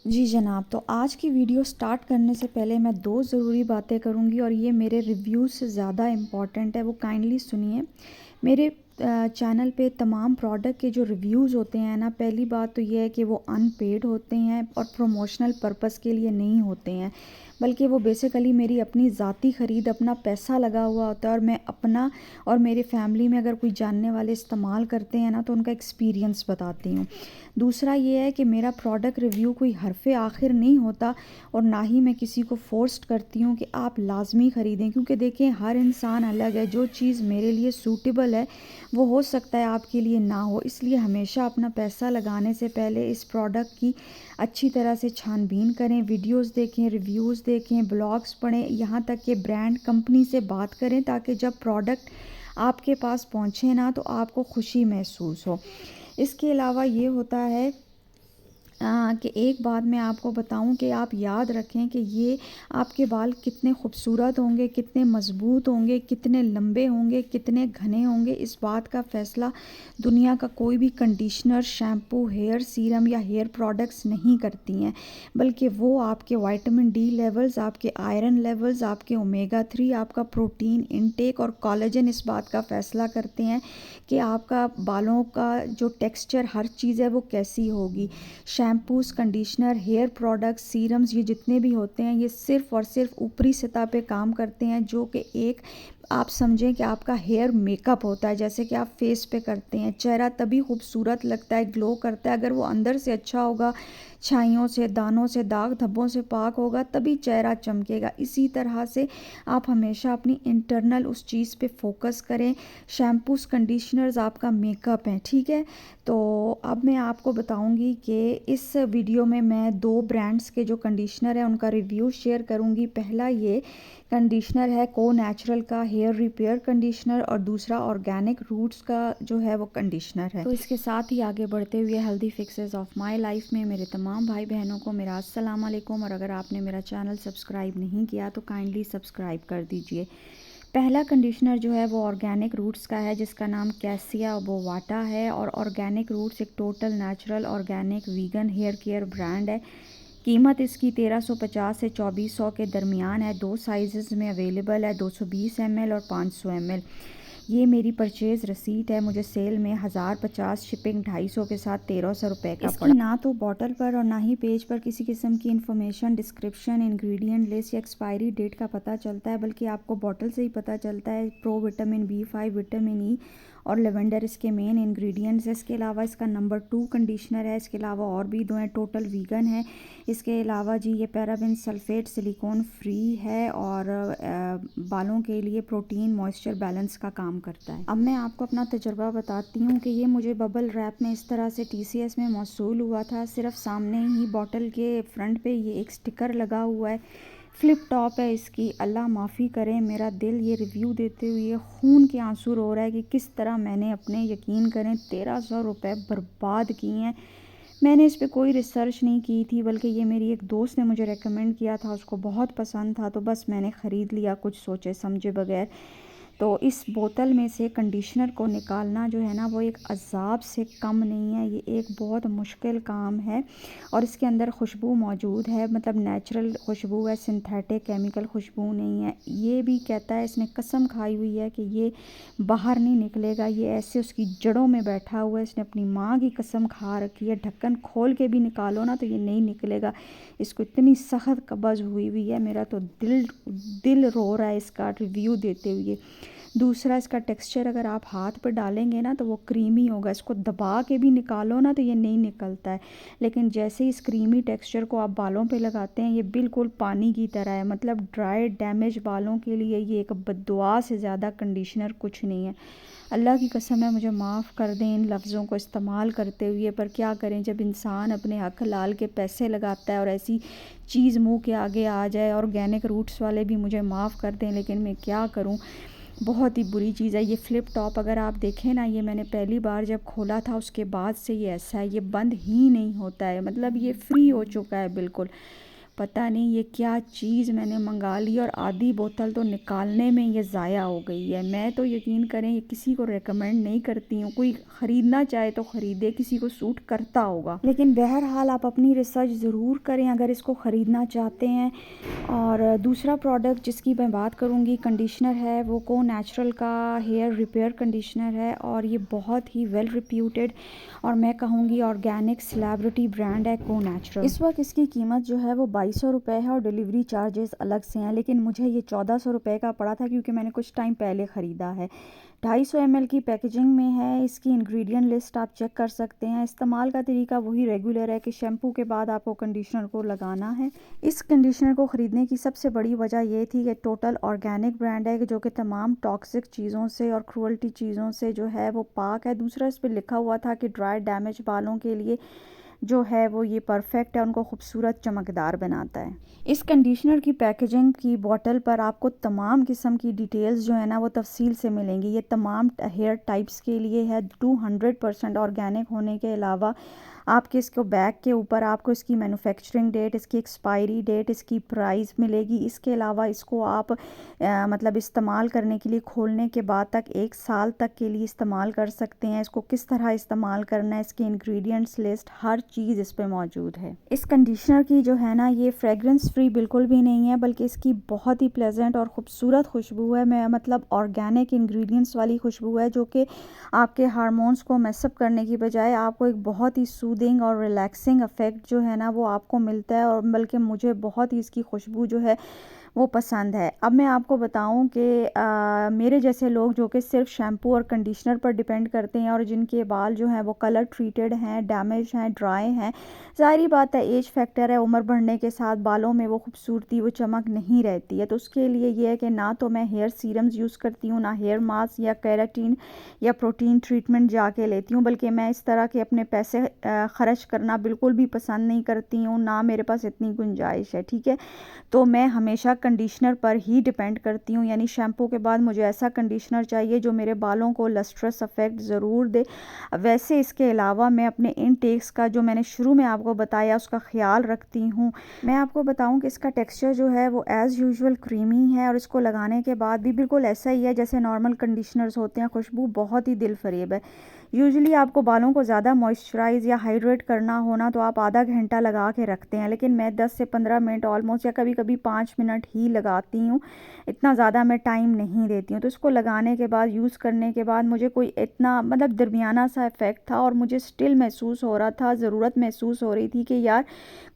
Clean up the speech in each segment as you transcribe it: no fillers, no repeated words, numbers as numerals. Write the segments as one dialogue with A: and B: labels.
A: जी जनाब, तो आज की वीडियो स्टार्ट करने से पहले मैं दो ज़रूरी बातें करूँगी और ये मेरे रिव्यू से ज़्यादा इम्पॉर्टेंट है, वो काइंडली सुनिए। मेरे चैनल पे तमाम प्रोडक्ट के जो रिव्यूज़ होते हैं ना, पहली बात तो ये है कि वो अनपेड होते हैं और प्रमोशनल पर्पस के लिए नहीं होते हैं, बल्कि वो बेसिकली मेरी अपनी ज़ाती ख़रीद, अपना पैसा लगा हुआ होता है और मैं अपना और मेरी फैमिली में अगर कोई जानने वाले इस्तेमाल करते हैं ना, तो उनका एक्सपीरियंस बताती हूँ। दूसरा ये है कि मेरा प्रोडक्ट रिव्यू कोई हरफ़े आखिर नहीं होता और ना ही मैं किसी को फ़ोर्स करती हूँ कि आप लाज़मी ख़रीदें, क्योंकि देखें हर इंसान अलग है। जो चीज़ मेरे लिए सूटेबल है वो हो सकता है आपके लिए ना हो, इसलिए हमेशा अपना पैसा लगाने से पहले इस प्रोडक्ट की अच्छी तरह से छानबीन करें, वीडियोस देखें, रिव्यूज़ देखें, ब्लॉग्स पढ़ें, यहाँ तक कि ब्रांड कंपनी से बात करें, ताकि जब प्रोडक्ट आपके पास पहुँचे ना तो आपको खुशी महसूस हो। इसके अलावा ये होता है कि एक बात मैं आपको बताऊं कि आप याद रखें कि ये आपके बाल कितने खूबसूरत होंगे, कितने मज़बूत होंगे, कितने लंबे होंगे, कितने घने होंगे, इस बात का फ़ैसला दुनिया का कोई भी कंडीशनर, शैम्पू, हेयर सीरम या हेयर प्रोडक्ट्स नहीं करती हैं, बल्कि वो आपके विटामिन डी लेवल्स, आपके आयरन लेवल्स, आपके ओमेगा 3, आपका प्रोटीन इनटेक और कोलेजन इस बात का फ़ैसला करते हैं कि आपका बालों का जो टेक्सचर, हर चीज़ है वो कैसी होगी। Shampoos, conditioner, hair products, serums, ये जितने भी होते हैं ये सिर्फ़ और सिर्फ ऊपरी सतह पे काम करते हैं, जो कि एक आप समझें कि आपका हेयर मेकअप होता है, जैसे कि आप फेस पे करते हैं। चेहरा तभी खूबसूरत लगता है, ग्लो करता है, अगर वो अंदर से अच्छा होगा, छाइयों से, दानों से, दाग धब्बों से पाक होगा, तभी चेहरा चमकेगा। इसी तरह से आप हमेशा अपनी इंटरनल उस चीज़ पे फोकस करें। शैम्पूज़, कंडीशनर्स आपका मेकअप है, ठीक है। तो अब मैं आपको बताऊंगी कि इस वीडियो में मैं दो ब्रांड्स के जो कंडीशनर है उनका रिव्यू शेयर करूंगी। पहला ये कंडीशनर है को नेचुरल का हेयर रिपेयर कंडीशनर और दूसरा ऑर्गेनिक रूट्स का जो है वो कंडीशनर है। तो इसके साथ ही आगे बढ़ते हुए healthy fixes of my life में मेरे तमाम भाई बहनों को मेरा अस्सलाम वालेकुम, और अगर आपने मेरा चैनल सब्सक्राइब नहीं किया तो काइंडली सब्सक्राइब कर दीजिए। पहला कंडीशनर जो है वो ऑर्गेनिक रूट्स का है, जिसका नाम कैसिया बोवाटा है, और ऑर्गेनिक रूट्स एक total natural organic vegan hair care brand है। कीमत इसकी 1350 से 2400 के दरमियान है। दो साइज़ में अवेलेबल है, 220 ml और 500 ml। ये मेरी परचेज़ रसीट है, मुझे सेल में 1050 शिपिंग 250 के साथ 1300 रुपये का पड़ा। ना तो बॉटल पर और ना ही पेज पर किसी किस्म की इन्फॉर्मेशन, डिस्क्रिप्शन, इंग्रेडिएंट लिस्ट या एक्सपायरी डेट का पता चलता है, बल्कि आपको बॉटल से ही पता चलता है। Pro vitamin B5, vitamin E और लेवेंडर इसके मेन इंग्रेडिएंट्स है। इसके अलावा इसका नंबर 2 कंडीशनर है। इसके अलावा और भी दो हैं, टोटल वीगन है। इसके अलावा जी ये पैराबेन सल्फेट सिलिकॉन फ्री है और बालों के लिए प्रोटीन मॉइस्चर बैलेंस का काम करता है। अब मैं आपको अपना तजुर्बा बताती हूँ कि ये मुझे बबल रैप में इस तरह से TCS में मौसूल हुआ था। सिर्फ सामने ही बॉटल के फ्रंट पे ये एक स्टिकर लगा हुआ है, फ्लिप टॉप है इसकी। अल्लाह माफ़ी करे, मेरा दिल ये रिव्यू देते हुए खून के आंसू रो रहा है कि किस तरह मैंने अपने, यकीन करें, 1300 रुपये बर्बाद किए हैं। मैंने इस पे कोई रिसर्च नहीं की थी, बल्कि ये मेरी एक दोस्त ने मुझे रेकमेंड किया था, उसको बहुत पसंद था, तो बस मैंने ख़रीद लिया कुछ सोचे समझे बगैर। तो इस बोतल में से कंडीशनर को निकालना जो है ना वो एक अज़ाब से कम नहीं है, ये एक बहुत मुश्किल काम है। और इसके अंदर खुशबू मौजूद है, मतलब नेचुरल खुशबू है, सिंथेटिक केमिकल खुशबू नहीं है। ये भी कहता है, इसने कसम खाई हुई है कि ये बाहर नहीं निकलेगा, ये ऐसे उसकी जड़ों में बैठा हुआ है। इसने अपनी माँ की कसम खा रखी है, ढक्कन खोल के भी निकालो ना तो ये नहीं निकलेगा। इसको इतनी सख्त कब्ज़ हुई हुई है, मेरा तो दिल दिल रो रहा है इसका रिव्यू देते हुए। दूसरा, इसका टेक्सचर अगर आप हाथ पर डालेंगे ना तो वो क्रीमी होगा, इसको दबा के भी निकालो ना तो ये नहीं निकलता है। लेकिन जैसे इस क्रीमी टेक्सचर को आप बालों पे लगाते हैं, ये बिल्कुल पानी की तरह है। मतलब ड्राई डैमेज बालों के लिए ये एक बद्दुआ से ज़्यादा कंडीशनर कुछ नहीं है। अल्लाह की कसम है, मुझे माफ़ कर दें इन लफ्ज़ों को इस्तेमाल करते हुए, पर क्या करें, जब इंसान अपने हक हलाल के पैसे लगाता है और ऐसी चीज़ मुंह के आगे आ जाए। ऑर्गेनिक रूट्स वाले भी मुझे माफ़ कर दें, लेकिन मैं क्या करूं, बहुत ही बुरी चीज़ है। ये फ्लिप टॉप अगर आप देखें ना, ये मैंने पहली बार जब खोला था उसके बाद से ये ऐसा है, ये बंद ही नहीं होता है, मतलब ये फ्री हो चुका है बिल्कुल। पता नहीं ये क्या चीज़ मैंने मंगा ली और आधी बोतल तो निकालने में ये ज़ाया हो गई है। मैं तो यकीन करें ये किसी को रेकमेंड नहीं करती हूँ, कोई ख़रीदना चाहे तो ख़रीदे, किसी को सूट करता होगा, लेकिन बहरहाल आप अपनी रिसर्च ज़रूर करें अगर इसको ख़रीदना चाहते हैं। और दूसरा प्रोडक्ट जिसकी मैं बात करूँगी कंडीशनर है, वो को नेचुरल का हेयर रिपेयर कंडीशनर है और ये बहुत ही वेल रिप्यूटेड और मैं कहूँगी ऑर्गेनिक सेलिब्रिटी ब्रांड है को नेचुरल। इस वक्त इसकी कीमत जो है वो 2200 रुपये है और डिलीवरी चार्जेस अलग से हैं, लेकिन मुझे ये 1400 रुपये का पड़ा था क्योंकि मैंने कुछ टाइम पहले ख़रीदा है। 250 ml की पैकेजिंग में है। इसकी इंग्रेडिएंट लिस्ट आप चेक कर सकते हैं। इस्तेमाल का तरीका वही रेगुलर है कि शैम्पू के बाद आपको कंडीशनर को लगाना है। इस कंडीशनर को ख़रीदने की सबसे बड़ी वजह ये थी कि टोटल ऑर्गेनिक ब्रांड है जो कि तमाम टॉक्सिक चीज़ों से और क्रूअल्टी चीज़ों से जो है वो पाक है। दूसरा इस पर लिखा हुआ था कि ड्राई डैमेज बालों के लिए जो है वो ये परफेक्ट है, उनको खूबसूरत चमकदार बनाता है। इस कंडीशनर की पैकेजिंग की बोतल पर आपको तमाम किस्म की डिटेल्स जो है ना वो तफसील से मिलेंगी। ये तमाम हेयर टाइप्स के लिए है। 200% ऑर्गेनिक होने के अलावा आपके इसको बैग के ऊपर आपको इसकी मैन्युफैक्चरिंग डेट, इसकी एक्सपायरी डेट, इसकी प्राइस मिलेगी। इसके अलावा इसको आप मतलब इस्तेमाल करने के लिए खोलने के बाद तक 1 साल तक के लिए इस्तेमाल कर सकते हैं। इसको किस तरह इस्तेमाल करना है, इसके इंग्रेडिएंट्स लिस्ट, हर चीज़ इस पे मौजूद है। इस कंडीशनर की जो है ना ये फ्रेगरेंस फ्री बिल्कुल भी नहीं है, बल्कि इसकी बहुत ही प्लेजेंट और ख़ूबसूरत खुशबू है। मैं मतलब ऑर्गेनिक इंग्रेडिएंट्स वाली खुशबू है जो कि आपके हार्मोन्स को मैसअप करने की बजाय आपको एक बहुत ही सूदिंग और रिलैक्सिंग इफ़ेक्ट जो है ना वो आपको मिलता है। और बल्कि मुझे बहुत ही इसकी खुशबू जो है वो पसंद है। अब मैं आपको बताऊं कि मेरे जैसे लोग जो कि सिर्फ शैम्पू और कंडीशनर पर डिपेंड करते हैं और जिनके बाल जो हैं वो कलर ट्रीटेड हैं, डैमेज हैं, ड्राई हैं, ज़ाहिर बात है एज फैक्टर है, उम्र बढ़ने के साथ बालों में वो खूबसूरती, वो चमक नहीं रहती है। तो उसके लिए ये है कि ना तो मैं हेयर सीरम्स यूज़ करती हूँ, ना हेयर मास्क या केराटिन या प्रोटीन ट्रीटमेंट जाके लेती हूँ, बल्कि मैं इस तरह के अपने पैसे ख़र्च करना बिल्कुल भी पसंद नहीं करती हूँ, ना मेरे पास इतनी गुंजाइश है। ठीक है, तो मैं हमेशा कंडीशनर पर ही डिपेंड करती हूँ, यानी शैम्पू के बाद मुझे ऐसा कंडीशनर चाहिए जो मेरे बालों को लस्ट्रस इफ़ेक्ट ज़रूर दे। वैसे इसके अलावा मैं अपने इनटेक्स का जो मैंने शुरू में आपको बताया उसका ख़्याल रखती हूँ। मैं आपको बताऊँ कि इसका टेक्सचर जो है वो एज़ यूजुअल क्रीमी है और इसको लगाने के बाद भी बिल्कुल ऐसा ही है जैसे नॉर्मल कंडीशनर्स होते हैं। खुशबू बहुत ही दिल फरेब है। यूजुअली आपको बालों को ज़्यादा मॉइस्चराइज़ या हाइड्रेट करना होना तो आप आधा घंटा लगा के रखते हैं, लेकिन मैं 10 से 15 मिनट ऑलमोस्ट या कभी कभी 5 मिनट ही लगाती हूँ। इतना ज़्यादा मैं टाइम नहीं देती हूँ। तो इसको लगाने के बाद, यूज़ करने के बाद मुझे कोई इतना मतलब दरमियाना सा इफ़ेक्ट था और मुझे स्टिल महसूस हो रहा था, ज़रूरत महसूस हो रही थी कि यार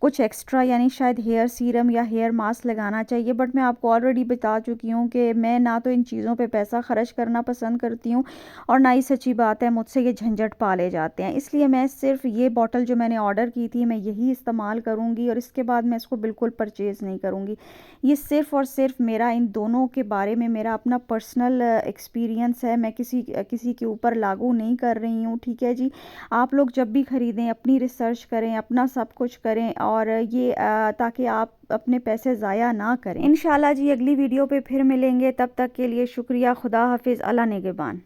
A: कुछ एक्स्ट्रा यानी शायद हेयर सीरम या हेयर मास्क लगाना चाहिए। बट मैं आपको ऑलरेडी बता चुकी हूँ कि मैं ना तो इन चीज़ों पे पैसा खर्च करना पसंद करती हूँ और ना ही सच्ची बात है मुझसे ये झंझट पाले जाते हैं। इसलिए मैं सिर्फ ये बॉटल जो मैंने ऑर्डर की थी मैं यही इस्तेमाल करूँगी और इसके बाद मैं इसको बिल्कुल परचेज़ नहीं करूँगी। ये सिर्फ़ और सिर्फ मेरा इन दोनों के बारे में मेरा अपना पर्सनल एक्सपीरियंस है। मैं किसी के ऊपर लागू नहीं कर रही हूँ। ठीक है जी, आप लोग जब भी ख़रीदें अपनी रिसर्च करें, अपना सब कुछ करें और ये ताकि आप अपने पैसे ज़ाया ना करें। इंशाल्लाह जी अगली वीडियो पे फिर मिलेंगे। तब तक के लिए शुक्रिया। खुदा हाफिज़। अल्लाह निगहबान।